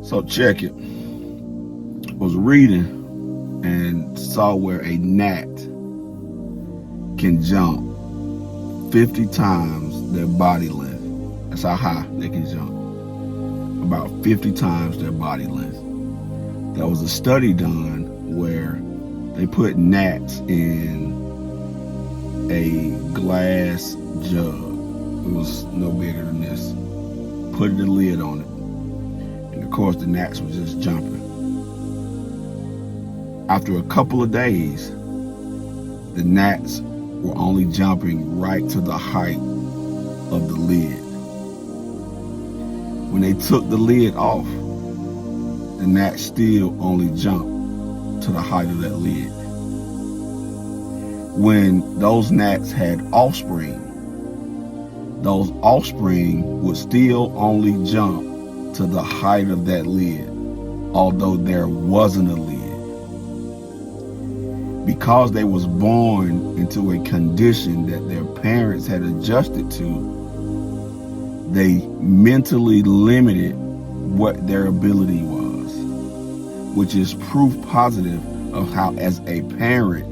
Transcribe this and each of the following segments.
So check it. Was reading and saw where a gnat can jump 50 times their body length. That's how high they can jump. About 50 times their body length. There was a study done where they put gnats in a glass jug. It was no bigger than this. Put the lid on it. And of course the gnats were just jumping. After a couple of days, the gnats were only jumping right to the height of the lid. When they took the lid off, the gnats still only jumped to the height of that lid. When those gnats had offspring, those offspring would still only jump to the height of that lid, although there wasn't a lid. Because they was born into a condition that their parents had adjusted to, they mentally limited what their ability was, which is proof positive of how, as a parent,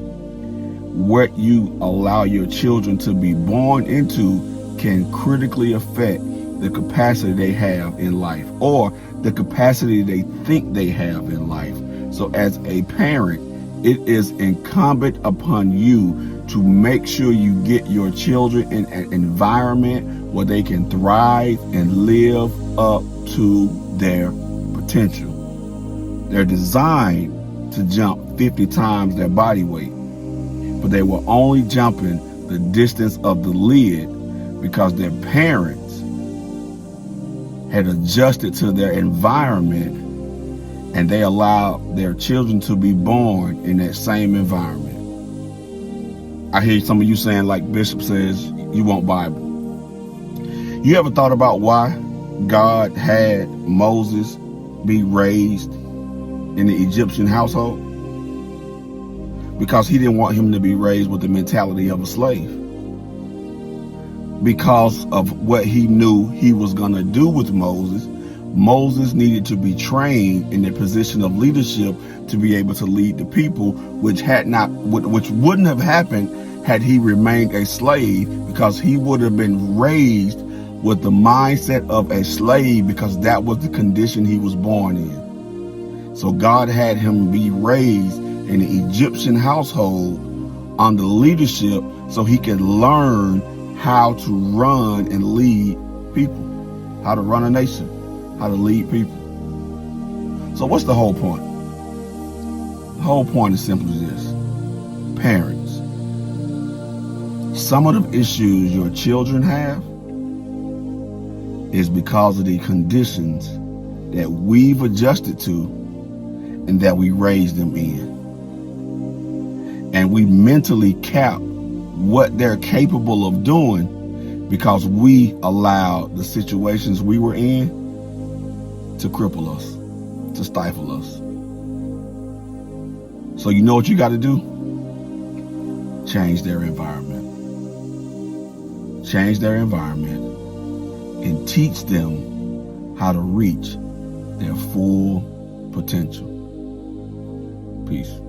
what you allow your children to be born into can critically affect the capacity they have in life, or the capacity they think they have in life. So as a parent, it is incumbent upon you to make sure you get your children in an environment where they can thrive and live up to their potential. They're designed to jump 50 times their body weight, but they were only jumping the distance of the lid because their parents had adjusted to their environment, and they allowed their children to be born in that same environment. I hear some of you saying, like Bishop says, you want Bible. You ever thought about why God had Moses be raised in the Egyptian household? Because he didn't want him to be raised with the mentality of a slave. Because of what he knew he was going to do with Moses, Moses needed to be trained in the position of leadership to be able to lead the people, which wouldn't have happened had he remained a slave, because he would have been raised with the mindset of a slave, because that was the condition he was born in. So God had him be raised in the Egyptian household under leadership so he could learn how to run and lead people, how to run a nation, how to lead people. So what's the whole point? The whole point is simply this. Parents, some of the issues your children have is because of the conditions that we've adjusted to and that we raised them in. And we mentally cap what they're capable of doing because we allowed the situations we were in to cripple us, to stifle us. So you know what you got to do? Change their environment. Change their environment and teach them how to reach their full potential. Peace.